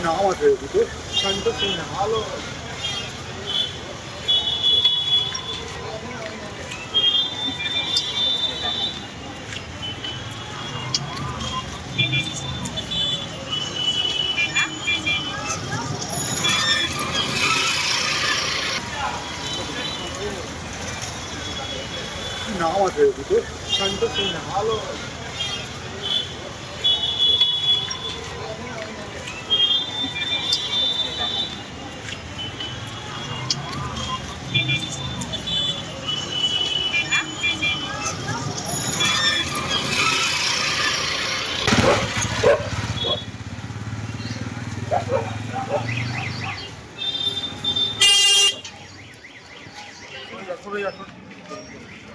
নাম আছে দুটো শান্ত সিং ভালো নাম আছে দুটো শান্ত সিং ভালো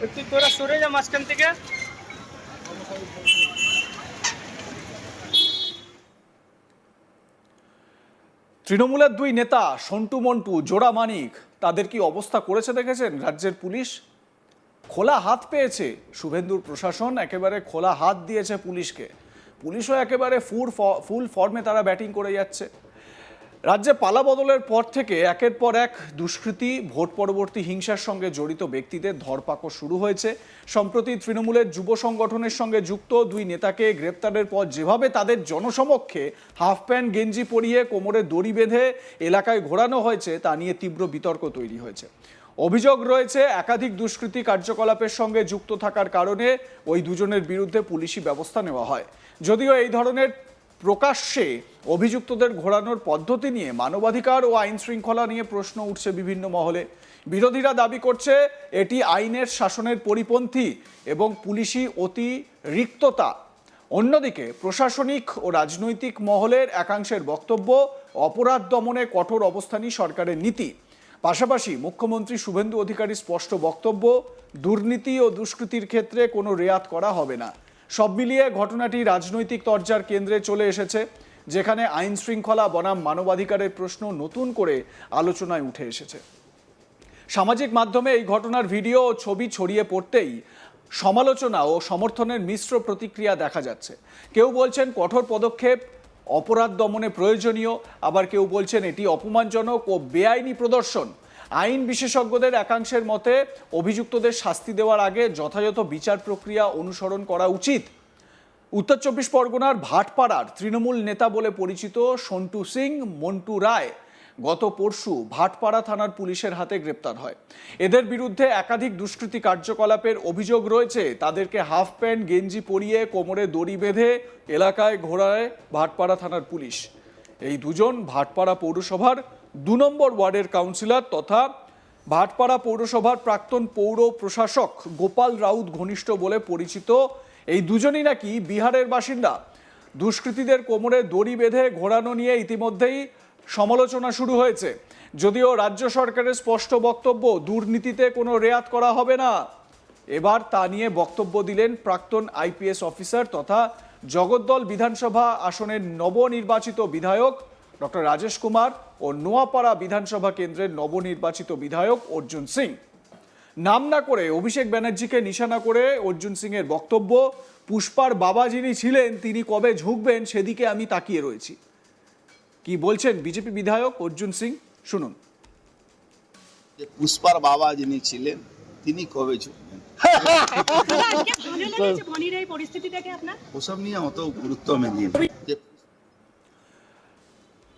একটু তোরা সরে যা মাঝখান থেকে। তৃণমূলের দুই নেতা সন্টু মন্টু জোড়া মানিক তাদের কি অবস্থা করেছে দেখেছেন রাজ্যের পুলিশ। খোলা হাত পেয়েছে শুভেন্দুর প্রশাসন, একেবারে খোলা হাত দিয়েছে পুলিশকে। পুলিশও একেবারে ফুল ফর্মে তারা ব্যাটিং করে যাচ্ছে। রাজ্যে পালা বদলের পর থেকে একের পর এক দুষ্কৃতী, ভোট পরবর্তী হিংসার সঙ্গে জড়িত ব্যক্তিদের ধরপাকড় শুরু হয়েছে। সম্প্রতি তৃণমূলের যুব সংগঠনের সঙ্গে যুক্ত দুই নেতাকে গ্রেপ্তারের পর যেভাবে তাদের জনসমক্ষে হাফ প্যান্ট গেঞ্জি পরিয়ে কোমরে দড়ি বেঁধে এলাকায় ঘোরানো হয়েছে তা নিয়ে তীব্র বিতর্ক তৈরি হয়েছে। অভিযোগ রয়েছে একাধিক দুষ্কৃতী কার্যকলাপের সঙ্গে যুক্ত থাকার কারণে ওই দুজনের বিরুদ্ধে পুলিশি ব্যবস্থা নেওয়া হয়। যদিও এই ধরনের প্রকাশ্যে অভিযুক্তদের ঘোরানোর পদ্ধতি নিয়ে মানবাধিকার ও আইন শৃঙ্খলা নিয়ে প্রশ্ন উঠছে বিভিন্ন মহলে। বিরোধীরা দাবি করছে এটি আইনের শাসনের পরিপন্থী এবং পুলিশি অতিরিক্ততা। অন্যদিকে প্রশাসনিক ও রাজনৈতিক মহলের একাংশের বক্তব্য অপরাধ দমনে কঠোর অবস্থানই সরকারের নীতি। পাশাপাশি মুখ্যমন্ত্রী শুভেন্দু অধিকারীর স্পষ্ট বক্তব্য, দুর্নীতি ও দুষ্কৃতির ক্ষেত্রে কোনো রেয়াত করা হবে না। সব মিলিয়ে ঘটনাটি রাজনৈতিক তরজার কেন্দ্রে চলে এসেছে, যেখানে আইন শৃঙ্খলা বনাম মানবাধিকারের প্রশ্ন নতুন করে আলোচনায় উঠে এসেছে। সামাজিক মাধ্যমে এই ঘটনার ভিডিও ও ছবি ছড়িয়ে পড়তেই সমালোচনা ও সমর্থনের মিশ্র প্রতিক্রিয়া দেখা যাচ্ছে। কেউ বলছেন কঠোর পদক্ষেপ অপরাধ দমনে প্রয়োজনীয়, আবার কেউ বলছেন এটি অপমানজনক ও বেআইনি প্রদর্শন। আইন বিশেষজ্ঞদের একাংশের মতে অভিযুক্তদের শাস্তি দেওয়ার আগে যথাযথ বিচার প্রক্রিয়া অনুসরণ করা উচিত। উত্তর চব্বিশ পরগনার ভাটপাড়ার তৃণমূল নেতা বলে পরিচিত সন্টু সিং মন্টু রায় গত পরশু ভাটপাড়া থানার পুলিশের হাতে গ্রেপ্তার হয়। এদের বিরুদ্ধে একাধিক দুষ্কৃতী কার্যকলাপের অভিযোগ রয়েছে। তাদেরকে হাফ প্যান্ট গেঞ্জি পরিয়ে কোমরে দড়ি বেঁধে এলাকায় ঘোরায় ভাটপাড়া থানার পুলিশ। এই দুজন ভাটপাড়া পৌরসভার 2 নম্বর ওয়ার্ডের কাউন্সিলর তথা ভাটপাড়া পৌরসভার প্রাক্তন পৌর প্রশাসক গোপাল রাউত ঘনিষ্ঠ বলে পরিচিত। এই দুজনই নাকি বিহারের বাসিন্দা। দুষ্কৃতীদের কোমরে দড়ি বেঁধে ঘোরানো নিয়ে ইতিমধ্যেই সমালোচনা শুরু হয়েছে। যদিও রাজ্য সরকারের স্পষ্ট বক্তব্য, দুর্নীতিতে কোনো রেয়াত করা হবে না। এবার তা নিয়ে বক্তব্য দিলেন প্রাক্তন আইপিএস অফিসার তথা জগদ্দল বিধানসভা আসনের নবনির্বাচিত বিধায়ক ডক্টর রাজেশ কুমার ও নোয়াপাড়া বিধানসভা কেন্দ্রের নবনির্বাচিত বিধায়ক অর্জুন সিং। নাম না করে অভিষেক ব্যানার্জিকে নিশানা করে অর্জুন সিং এর বক্তব্য, পুষ্পার বাবা যিনি ছিলেন তিনি কবে ঝুঁকবেন সেদিকে আমি তাকিয়ে রয়েছি। কি বলছেন বিজেপি বিধায়ক অর্জুন সিং, শুনুন। পুষ্পার বাবা যিনি ছিলেন তিনি কবে ঝুঁকবেন, ওসব নিয়ে অত গুরুত্ব আমি দিই না।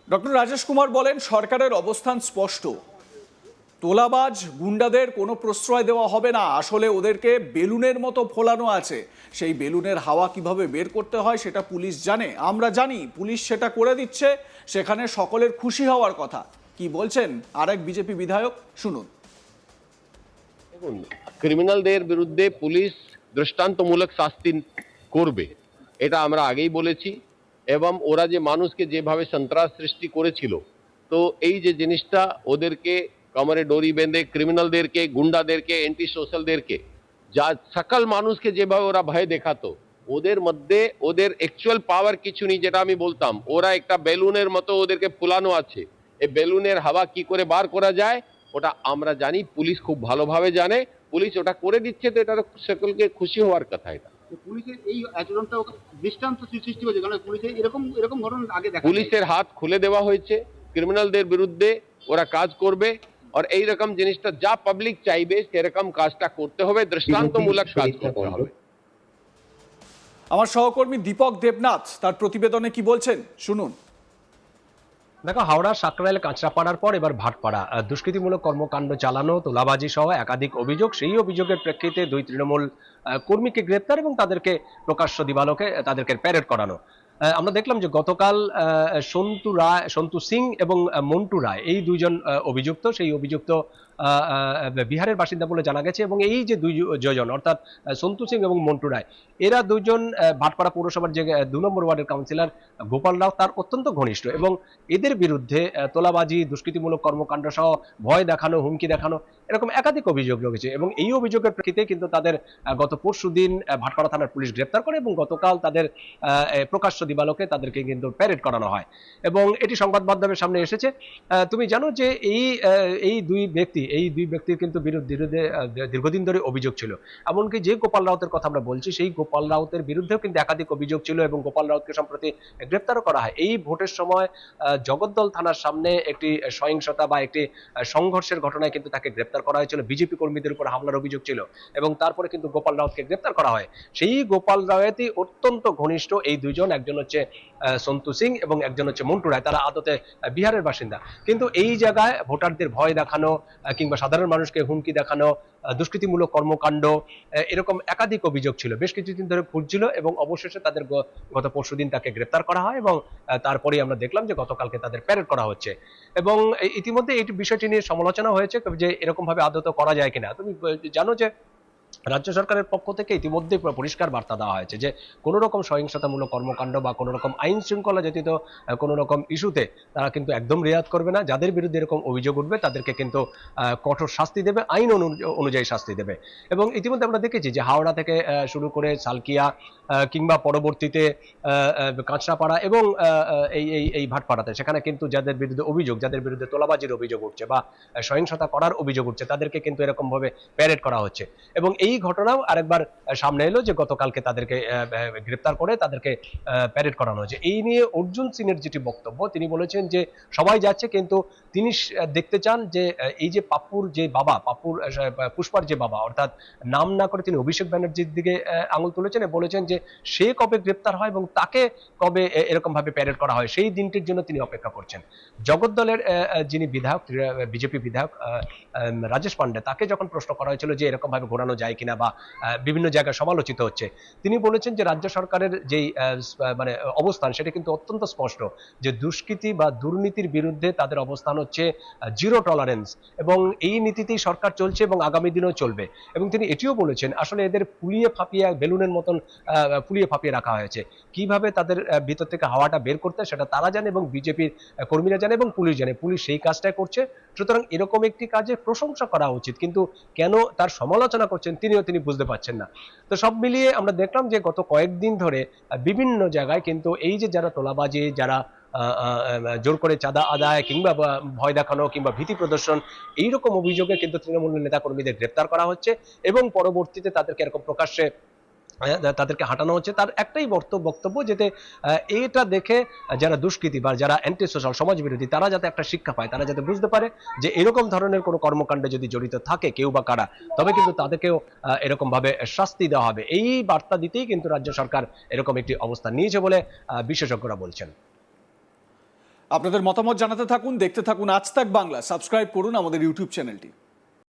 ডক্টর রাজেশ কুমার বলেন সরকারের অবস্থান স্পষ্ট, তোলাবাজ গুন্ডাদের কোনো প্রশ্রয় দেওয়া হবে না। আসলে ওদেরকে বেলুনের মতো ফোলানো আছে, সেই বেলুনের হাওয়া কিভাবে বের করতে হয় সেটা পুলিশ জানে, আমরা জানি, পুলিশ সেটা করে দিচ্ছে। সেখানে সকলের খুশি হওয়ার কথা। কি বলছেন আরেক বিজেপি বিধায়ক, শুনুন। দেখুন, ক্রিমিনালদের বিরুদ্ধে পুলিশ দৃষ্টান্তমূলক শাস্তি করবে, এটা আমরা আগেই বলেছি। এবং ওরা যে মানুষকে যেভাবে সন্ত্রাস সৃষ্টি করেছিল, তো এই যে জিনিসটা ওদেরকে কমরে ডোরি বেঁধে ক্রিমিনালদেরকে, গুন্ডাদেরকে, অ্যান্টি সোশ্যালদেরকে, যা সকল মানুষকে যেভাবে ওরা ভয় দেখাতো, ওদের মধ্যে ওদের অ্যাকচুয়াল পাওয়ার কিছু নেই। যেটা আমি বলতাম, ওরা একটা বেলুনের মতো ওদেরকে ফুলানো আছে। এই বেলুনের হাওয়া কি করে বার করা যায় ওটা আমরা জানি, পুলিশ খুব ভালোভাবে জানে, পুলিশ ওটা করে দিচ্ছে। তো এটা সকলকে খুশি হওয়ার কথা। এটা তো পুলিশের এই আচরণটা দৃষ্টান্ত সৃষ্টি হয়েছে, কারণ পুলিশের এরকম এরকম ঘটনা আগে দেখা পুলিশের হাত খুলে দেওয়া হয়েছে, ক্রিমিনালদের বিরুদ্ধে ওরা কাজ করবে, আর এই রকম জিনিসটা যা পাবলিক চাইবে সেরকম কাজটা করতে হবে, দৃষ্টান্তমূলক কাজ করতে হবে। আমার সহকর্মী দীপক দেবনাথ তার প্রতিবেদনে কি বলছেন শুনুন। দেখো, হাওড়া সাকরাইল কাঁচরাপাড়ার পর এবার ভাটপাড়া দুষ্কৃতিমূলক কর্মকাণ্ড চালানো, তোলাবাজি সহ একাধিক অভিযোগ। সেই অভিযোগের প্রেক্ষিতে দুই তৃণমূল কর্মীকে গ্রেপ্তার এবং তাদেরকে প্রকাশ্য দিবালোকে তাদেরকে প্যারেড করানো। আমরা দেখলাম যে গতকাল সন্তু সিং এবং মন্টু রায় এই দুইজন অভিযুক্ত, সেই অভিযুক্ত বিহারের বাসিন্দা বলে জানা গেছে। এবং এই যে দুইজন অর্থাৎ সন্তু সিং এবং মন্টু রায়, এরা দুইজন ভাটপাড়া পৌরসভার যে 2 নম্বর ওয়ার্ডের কাউন্সিলর গোপাল রাও তার অত্যন্ত ঘনিষ্ঠ, এবং এদের বিরুদ্ধে তোলাবাজি, দুষ্কৃতিমূলক কর্মকাণ্ড সহ ভয় দেখানো, হুমকি দেখানো, এরকম একাধিক অভিযোগ রয়েছে। এবং এই অভিযোগের প্রেক্ষিতে কিন্তু তাদের গত পরশুদিন ভাটপাড়া থানার পুলিশ গ্রেপ্তার করে এবং গতকাল তাদের প্রকাশ্য দিবালোকে তাদেরকে কিন্তু প্যারেড করানো হয়। এবং এটি সংবাদ মাধ্যমের সামনে এসেছে। তুমি জানো যে এই দুই ব্যক্তির কিন্তু বিরুদ্ধে দীর্ঘদিন ধরে অভিযোগ ছিল। এমনকি যে গোপাল রাউতের কথা আমরা বলছি, সেই গোপাল রাউতের বিরুদ্ধেও কিন্তু একাধিক অভিযোগ ছিল এবং গোপাল রাউতকে সম্প্রতি গ্রেপ্তারও করা হয়। এই ভোটের সময় জগদ্দল থানার সামনে একটি সহিংসতা বা একটি সংঘর্ষের ঘটনায় কিন্তু তাকে গ্রেপ্তার করা হয়েছিল। বিজেপি কর্মীদের উপর হামলার অভিযোগ ছিল এবং তারপরে কিন্তু গোপাল রাউতকে গ্রেপ্তার করা হয়। সেই গোপাল রাউতই অত্যন্ত ঘনিষ্ঠ এই দুইজন, একজন হচ্ছে সন্তু সিং এবং একজন হচ্ছে মন্টু রায়। তারা আদতে বিহারের বাসিন্দা, কিন্তু এই জায়গায় ভোটারদের ভয় দেখানো কিংবা সাধারণ মানুষকে হুমকি দেখানো, দুষ্কৃতিমূলক কর্মকাণ্ড, এরকম একাধিক অভিযোগ ছিল, বেশ কিছুদিন ধরে ঘুরছিল এবং অবশেষে তাদের গত পরশুদিন তাকে গ্রেপ্তার করা হয় এবং তারপরেই আমরা দেখলাম যে গতকালকে তাদের প্যারেড করা হচ্ছে। এবং ইতিমধ্যে এই বিষয়টি নিয়ে সমালোচনা হয়েছে যে এরকম ভাবে আদত করা যায় কিনা। তুমি জানো যে রাজ্য সরকারের পক্ষ থেকে ইতিমধ্যে পরিষ্কার বার্তা দেওয়া হয়েছে যে কোনো রকম সহিংসতামূলক কর্মকাণ্ড বা কোনো রকম আইন শৃঙ্খলা ব্যতীত কোনো রকম ইস্যুতে তারা কিন্তু একদম রেয়াত করবে না। যাদের বিরুদ্ধে এরকম অভিযোগ উঠবে তাদেরকে কিন্তু কঠোর শাস্তি দেবে, আইন অনুযায়ী শাস্তি দেবে। এবং ইতিমধ্যে আমরা দেখেছি যে হাওড়া থেকে শুরু করে সালকিয়া কিংবা পরবর্তীতে কাঁচরাপাড়া এবং এই ভাটপাড়াতে, সেখানে কিন্তু যাদের বিরুদ্ধে অভিযোগ, যাদের বিরুদ্ধে তোলাবাজির অভিযোগ উঠছে বা সহিংসতা করার অভিযোগ উঠছে, তাদেরকে কিন্তু এরকম ভাবে প্যারেড করা হচ্ছে। এবং এই ঘটনাও আরেকবার সামনে এলো যে গতকালকে তাদেরকে গ্রেপ্তার করে তাদেরকে প্যারেড করানো হয়েছে। এই নিয়ে অর্জুন সিংয়ের যেটি বক্তব্য, তিনি বলেছেন যে সবাই যাচ্ছে কিন্তু তিনি দেখতে চান যে এই যে পুষ্পার যে বাবা, অর্থাৎ নাম না করে তিনি অভিষেক ব্যানার্জির দিকে আঙুল তুলেছেন এবং বলেছেন যে সে কবে গ্রেপ্তার হয় এবং তাকে কবে এরকম ভাবে প্যারেড করা হয় সেই দিনটির জন্য তিনি অপেক্ষা করছেন। জগদ্দলের যিনি বিধায়ক, বিজেপি বিধায়ক রাজেশ পান্ডে, তাকে যখন প্রশ্ন করা হয়েছিল যে এরকম ভাবে ঘোরানো যায় কিনা বা বিভিন্ন জায়গায় সমালোচিত হচ্ছে, তিনি বলেছেন যে রাজ্য সরকারের যেই অবস্থান সেটা কিন্তু অত্যন্ত স্পষ্ট, যে দুষ্কৃতি বা দুর্নীতির বিরুদ্ধে তাদের অবস্থান হচ্ছে জিরো টলারেন্স এবং এই নীতিতেই সরকার চলছে এবং আগামী দিনেও চলবে। এবং তিনি এটিও বলেছেন আসলে এদের ফুলিয়ে ফাঁপিয়ে বেলুনের মতন ফুলিয়ে ফাঁপিয়ে রাখা হয়েছে, কিভাবে তাদের ভিতর থেকে হাওয়াটা বের করতে সেটা তারা জানে এবং বিজেপির কর্মীরা জানে এবং পুলিশ জানে, পুলিশ সেই কাজটাই করছে। সুতরাং এরকম একটি কাজে প্রশংসা করা উচিত, কিন্তু কেন তার সমালোচনা করছেন তিনি বুঝতে পারছেন না। তো সব মিলিয়ে আমরা দেখলাম যে গত কয়েকদিন ধরে বিভিন্ন জায়গায় কিন্তু এই যে যারা তোলাবাজি, যারা জোর করে চাঁদা আদায় কিংবা ভয় দেখানো কিংবা ভীতি প্রদর্শন, এইরকম অভিযোগে কিন্তু তৃণমূলের নেতাকর্মীদের গ্রেপ্তার করা হচ্ছে এবং পরবর্তীতে তাদেরকে এরকম প্রকাশ্যে তাদেরকে হাঁটানো হচ্ছে। তার একটাই বক্তব্য, যাতে এটা দেখে যারা দুষ্কৃতী বা যারা অ্যান্টি সোশ্যাল, সমাজ বিরোধী, তারা যাতে একটা শিক্ষা পায়, তারা যাতে বুঝতে পারে যে এরকম ধরনের কোনো কর্মকাণ্ডে যদি জড়িত থাকে কেউ বা কারা, তবে কিন্তু তাদেরকেও এরকম ভাবে শাস্তি দেওয়া হবে। এই বার্তা দিতেই কিন্তু রাজ্য সরকার এরকম একটি অবস্থান নিয়েছে বলে বিশেষজ্ঞরা বলছেন। আপনাদের মতামত জানাতে থাকুন, দেখতে থাকুন আজ তাক বাংলা, সাবস্ক্রাইব করুন আমাদের ইউটিউব চ্যানেলটি।